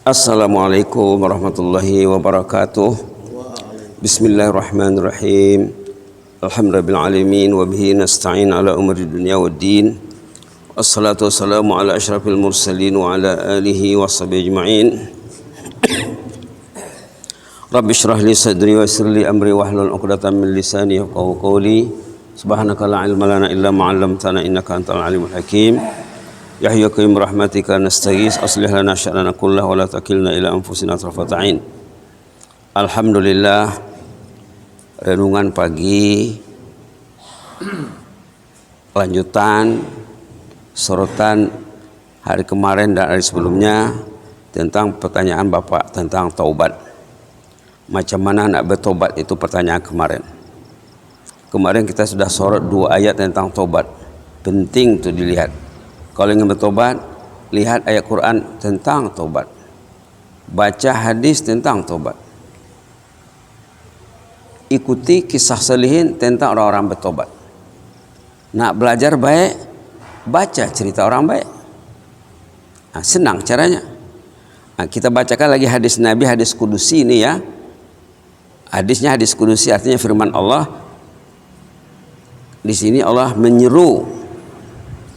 Assalamualaikum warahmatullahi wabarakatuh. Bismillahirrahmanirrahim. Alhamdulillahirrahmanirrahim. Wabihi nasta'in ala umri dunia wa din. Assalatu wassalamu ala ashrafil mursalin wa ala alihi wa sahbihi ajma'in. Rabbi shrah li sadri wa yassir li amri wahlul 'uqdatam min lisani yafqahu qawli. Subhanaka la ilma lana illa ma 'allamtana innaka antal alimul hakim. Ya hayyu ya qayyum rahmatika nastaghis aslih lana sya'nana kullahu wa la takilna ila anfusina tarfata ain. Alhamdulillah, renungan pagi lanjutan sorotan hari kemarin dan hari sebelumnya tentang pertanyaan Bapak tentang taubat. Macam mana nak bertobat, itu pertanyaan kemarin. Kemarin kita sudah sorot 2 ayat tentang taubat. Penting itu dilihat. Kalau ingin bertobat, lihat ayat Quran tentang taubat. Baca hadis tentang taubat. Ikuti kisah salihin tentang orang-orang bertobat. Nak belajar baik, baca cerita orang baik. Senang caranya. Kita bacakan lagi hadis Nabi, hadis kudusi ini ya. Hadisnya hadis kudusi, artinya firman Allah. Di sini Allah menyeru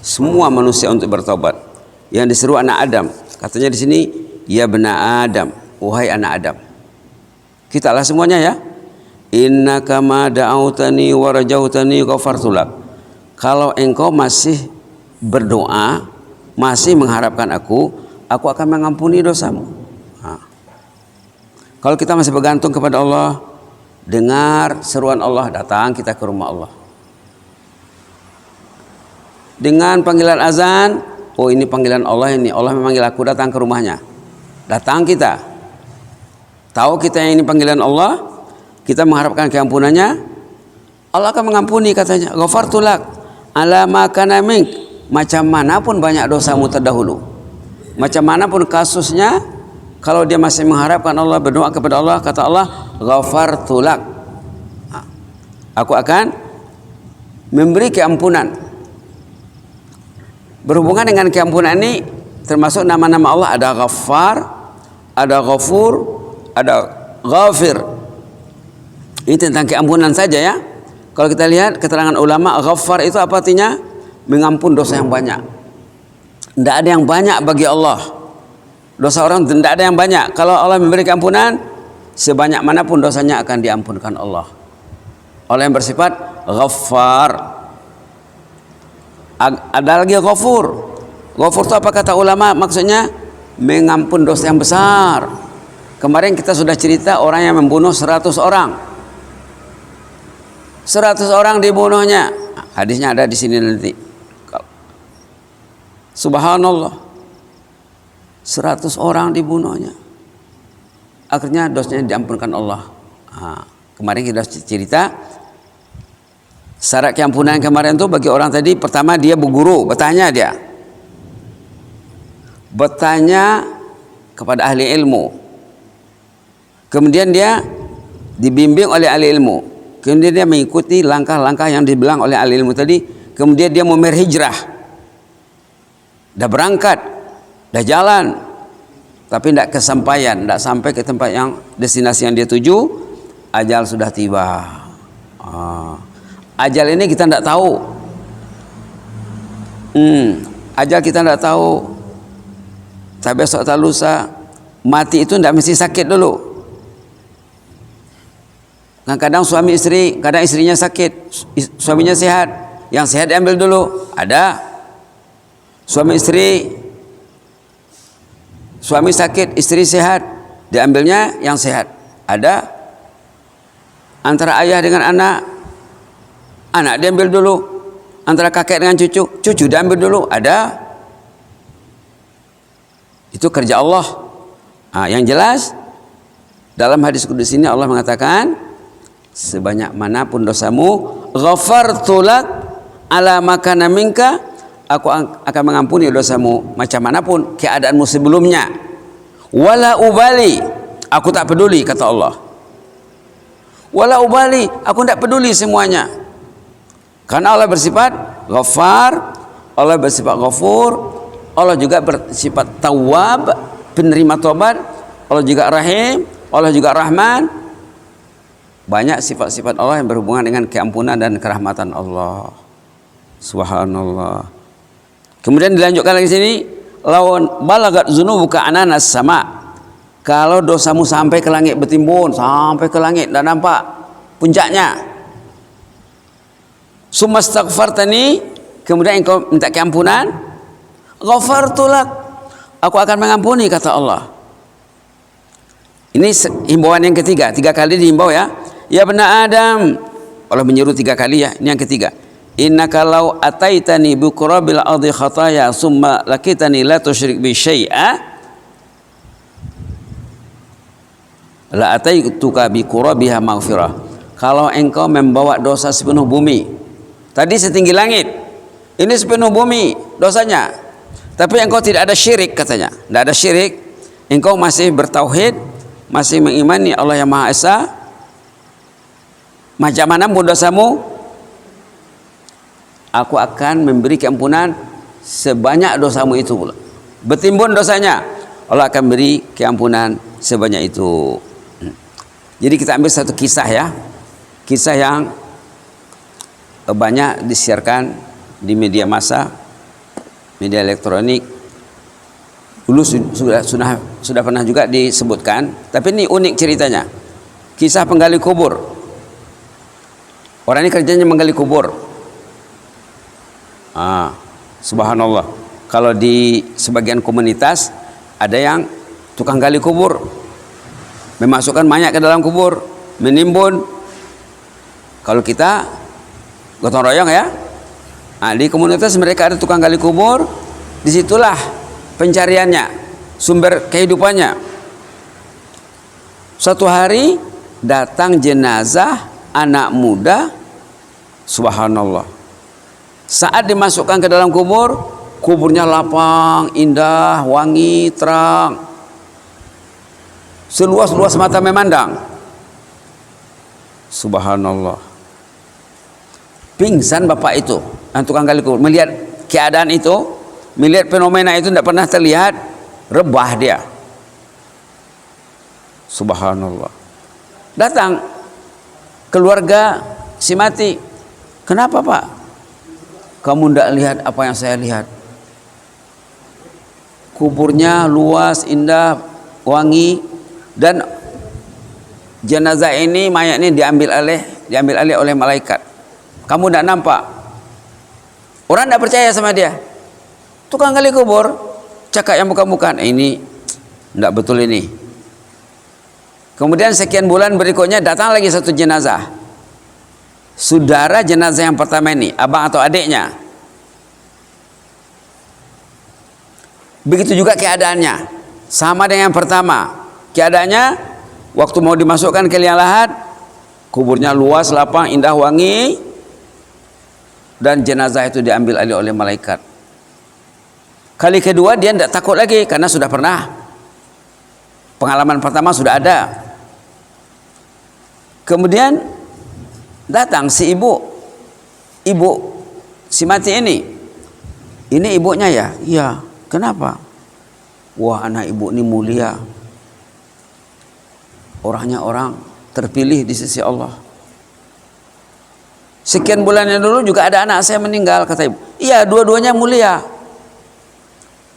semua manusia untuk bertobat. Yang diseru anak Adam. Katanya di sini, ya bena Adam, wahai anak Adam. Kita lah semuanya ya. Innaka ma da'autani wa rajautani ghafartu lak. Kalau engkau masih berdoa, masih mengharapkan aku akan mengampuni dosamu. Kalau kita masih bergantung kepada Allah, dengar seruan Allah, datang kita ke rumah Allah. Dengan panggilan azan, oh ini panggilan Allah, ini Allah memanggil aku, datang ke rumahnya. Datang kita. Tahu kita yang ini panggilan Allah, kita mengharapkan keampunannya, Allah akan mengampuni katanya. Ghafartu lak ala ma kana mink. Macam manapun banyak dosamu terdahulu, macam manapun kasusnya, kalau dia masih mengharapkan Allah, berdoa kepada Allah, kata Allah, ghafartu lak. Aku akan memberi keampunan. Berhubungan dengan keampunan ini termasuk nama-nama Allah, ada Ghaffar, ada Ghafur, ada Ghafir. Ini tentang keampunan saja ya. Kalau kita lihat keterangan ulama, Ghaffar itu apa artinya? Mengampun dosa yang banyak. Tidak ada yang banyak bagi Allah. Dosa orang tidak ada yang banyak. Kalau Allah memberi keampunan, sebanyak manapun dosanya akan diampunkan Allah. Allah yang bersifat Ghaffar. Ada lagi Ghafur. Ghafur itu apa kata ulama? Maksudnya mengampun dosa yang besar. Kemarin kita sudah cerita orang yang membunuh 100 orang. 100 orang dibunuhnya. Hadisnya ada di sini nanti. Subhanallah. 100 orang dibunuhnya. Akhirnya dosanya diampunkan Allah. Kemarin kita cerita syarat keampunan kemarin itu bagi orang tadi, pertama dia berguru, bertanya kepada ahli ilmu. Kemudian dia dibimbing oleh ahli ilmu. Kemudian dia mengikuti langkah-langkah yang dibilang oleh ahli ilmu tadi. Kemudian dia mau berhijrah. Dah berangkat, dah jalan, tapi tidak kesampaian, tidak sampai ke tempat yang destinasi yang dia tuju. Ajal sudah tiba. Ajal ini kita tidak tahu. Ajal kita tidak tahu. Tak besok tak lusa. Mati itu tidak mesti sakit dulu. Kadang-kadang suami istri, kadang istrinya sakit, suaminya sehat. Yang sehat diambil dulu. Ada. Suami sakit, istri sehat, diambilnya yang sehat. Ada. Antara ayah dengan anak diambil dulu. Antara kakek dengan cucu diambil dulu. Ada. Itu kerja Allah. Yang jelas dalam hadis kudus ini Allah mengatakan, sebanyak manapun dosamu, ghafartu lak ala ma kana minka, aku akan mengampuni dosamu macam manapun keadaanmu sebelumnya. Wala ubali, aku tak peduli, kata Allah. Wala ubali, aku tidak peduli semuanya. Karena Allah bersifat Ghaffar, Allah bersifat Ghafur, Allah juga bersifat Tawwab, penerima tobat, Allah juga Rahim, Allah juga Rahman. Banyak sifat-sifat Allah yang berhubungan dengan keampunan dan kerahmatan Allah. Subhanallah. Kemudian dilanjutkan lagi sini, lawan balagat dzunubuka ananas sama. Kalau dosamu sampai ke langit, bertimbun sampai ke langit, dan nampak puncaknya. Sumastaghfartani, kemudian engkau minta keampunan, ghafartu lak, aku akan mengampuni, kata Allah. Ini himbauan yang ketiga. 3 kali dihimbau ya. Ya bena Adam, Allah menyuruh 3 kali ya. Ini yang ketiga. Innaka law ataitani bi qurabil ardi khataya summa lakitani la tusyrik bi syai'a la ataituka bi qurabiha maghfirah. Kalau engkau membawa dosa sepenuh bumi, tadi setinggi langit, ini sepenuh bumi dosanya, tapi engkau tidak ada syirik, katanya. Tidak ada syirik, engkau masih bertauhid, masih mengimani Allah yang Maha Esa, macam mana pun dosamu, aku akan memberi keampunan sebanyak dosamu itu pula. Bertimbun dosanya, Allah akan beri keampunan sebanyak itu. Jadi kita ambil satu kisah ya, kisah yang banyak disiarkan di media massa, media elektronik. Dulu sudah pernah juga disebutkan, tapi ini unik ceritanya. Kisah penggali kubur. Orang ini kerjanya menggali kubur. Subhanallah. Kalau di sebagian komunitas ada yang tukang gali kubur, memasukkan mayat ke dalam kubur, menimbun. Kalau kita gotong royong ya. Di komunitas mereka ada tukang gali kubur, disitulah pencariannya, sumber kehidupannya. Suatu hari datang jenazah anak muda, subhanallah. Saat dimasukkan ke dalam kubur, kuburnya lapang, indah, wangi, terang, seluas-luas mata memandang. Subhanallah. Pingsan bapak itu, yang tukang gali kubur, melihat keadaan itu, melihat fenomena itu tidak pernah terlihat, rebah dia. Subhanallah. Datang keluarga si mati. Kenapa pak? Kamu tidak lihat apa yang saya lihat? Kuburnya luas, indah, wangi, dan jenazah ini, mayat ini diambil alih oleh malaikat. Kamu tidak nampak? Orang tidak percaya sama dia. Tukang gali kubur, cakap yang bukan-bukan. Ini tidak betul ini. Kemudian sekian bulan berikutnya datang lagi satu jenazah. Saudara jenazah yang pertama ini, abang atau adiknya. Begitu juga keadaannya, sama dengan yang pertama. Keadaannya waktu mau dimasukkan ke liang lahat, kuburnya luas, lapang, indah, wangi, dan jenazah itu diambil alih oleh malaikat. Kali kedua dia tidak takut lagi karena sudah pernah. Pengalaman pertama sudah ada. Kemudian datang si ibu si mati ini ibunya ya? Iya. Kenapa? Wah, anak ibu ini mulia, orangnya orang terpilih di sisi Allah. Sekian bulan yang dulu juga ada anak saya meninggal, kata ibu. Iya, dua-duanya mulia.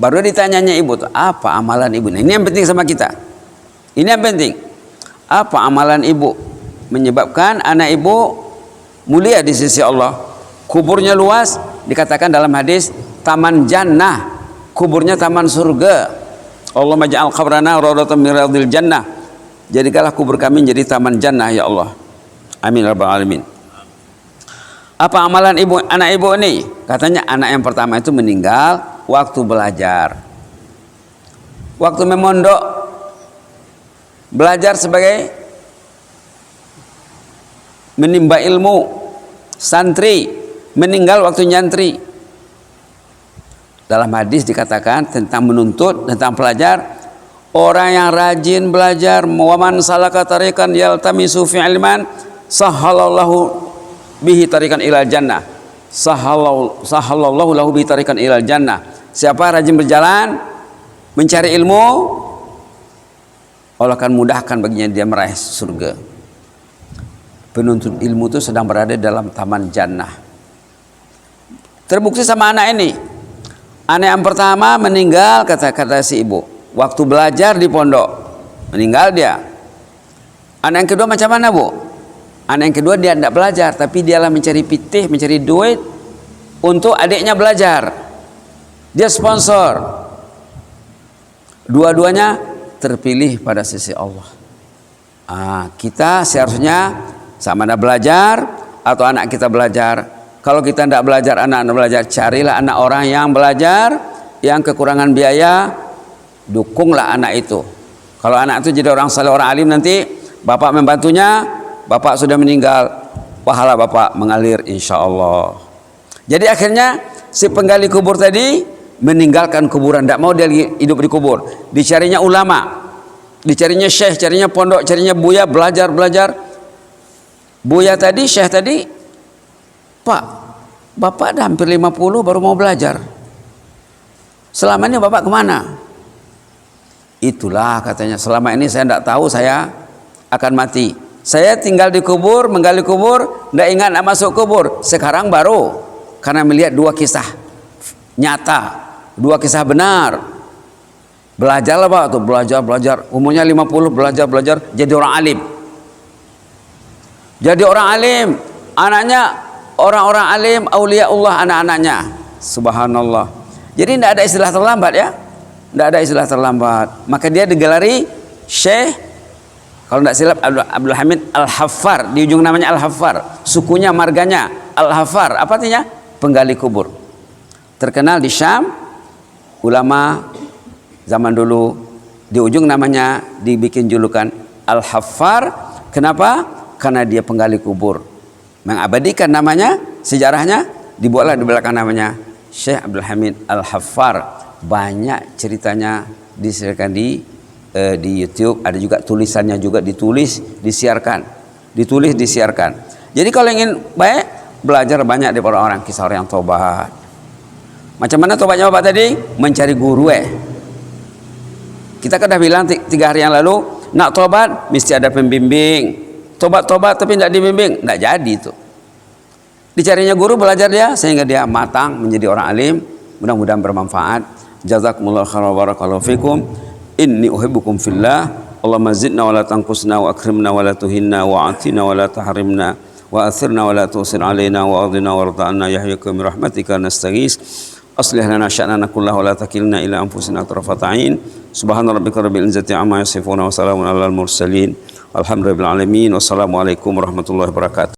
Baru ditanyanya ibu tuh, apa amalan ibu? Ini yang penting sama kita. Ini yang penting. Apa amalan ibu menyebabkan anak ibu mulia di sisi Allah? Kuburnya luas, dikatakan dalam hadis taman jannah, kuburnya taman surga. Allahumma ja'al qabrana rawdatan min riyadil jannah. Jadikanlah kubur kami jadi taman jannah ya Allah. Amin ya rabbal alamin. Apa amalan anak ibu ini? Katanya anak yang pertama itu meninggal waktu belajar. Waktu memondok, belajar sebagai menimba ilmu, santri, meninggal waktu nyantri. Dalam hadis dikatakan tentang menuntut, tentang pelajar, orang yang rajin belajar, waman salaka tariqan yaltamisu fi ilman sahalallahu bihi tariqan ilal jannah, sahalallahu lahu bihi tariqan ilal jannah. Siapa rajin berjalan mencari ilmu, Allah akan mudahkan baginya dia meraih surga. Penuntut ilmu itu sedang berada dalam taman jannah. Terbukti sama anak ini. Anak yang pertama meninggal, kata si ibu, waktu belajar di pondok, meninggal dia. Anak yang kedua macam mana, Bu? Anak yang kedua dia tidak belajar, tapi dialah mencari pitih, mencari duit untuk adiknya belajar. Dia sponsor. Dua-duanya terpilih pada sisi Allah. Kita seharusnya sama ada belajar atau anak kita belajar. Kalau kita tidak belajar, anak-anak belajar, carilah anak orang yang belajar, yang kekurangan biaya, dukunglah anak itu. Kalau anak itu jadi orang saleh, orang alim, nanti bapak membantunya, bapak sudah meninggal, pahala bapak mengalir insya Allah. Jadi akhirnya si penggali kubur tadi meninggalkan kuburan, tidak mau dia hidup di kubur. Dicarinya ulama, dicarinya syekh, carinya pondok, carinya buya, belajar. Buya tadi, syekh tadi, Pak, bapak dah hampir 50 baru mau belajar. Selama ini bapak kemana? Itulah katanya, selama ini saya tidak tahu saya akan mati. Saya tinggal di kubur, menggali kubur, tidak ingat nak masuk kubur. Sekarang baru, karena melihat dua kisah nyata, dua kisah benar. Belajarlah Pak, tuh belajar. Umurnya 50, belajar, jadi orang alim. Jadi orang alim, anaknya orang-orang alim, auliaullah anak-anaknya. Subhanallah. Jadi tidak ada istilah terlambat ya. Tidak ada istilah terlambat. Maka dia digelari Syekh, kalau tidak silap, Abdul Hamid Al-Haffar. Di ujung namanya Al-Haffar. Sukunya, marganya Al-Haffar. Apa artinya? Penggali kubur. Terkenal di Syam. Ulama zaman dulu. Di ujung namanya dibikin julukan Al-Haffar. Kenapa? Karena dia penggali kubur. Mengabadikan namanya, sejarahnya, dibuatlah di belakang namanya Syekh Abdul Hamid Al-Haffar. Banyak ceritanya disiarkan di YouTube, ada juga tulisannya juga ditulis, disiarkan. Jadi kalau ingin baik, belajar banyak dari orang-orang, kisah orang yang tobat. Macam mana tobatnya Bapak tadi? Mencari guru. Kita kan dah bilang 3 hari yang lalu, nak tobat mesti ada pembimbing. Tobat tapi tidak dibimbing, tidak jadi itu. Dicarinya guru, belajar dia sehingga dia matang menjadi orang alim. Mudah-mudahan bermanfaat. Jazakumullahu khairan wa barakallahu fikum. Inni uhibbukum fillah. Allahumma zidna wa la tanqusna wa akrimna wa la tuhinna wa atina wa la tahrimna wa athirna wa la tusir alaina wa adina wa arda'na yahyukum rahmatika nastaghis. Aslih lana sya'nana kullahu wa la takilna ila anfusina tarfata 'ain. Subhana rabbika rabbil izzati amma yasifun wa salamun alal mursalin. Alhamdulillahirabbil alamin. Wassalamualaikum warahmatullahi wabarakatuh.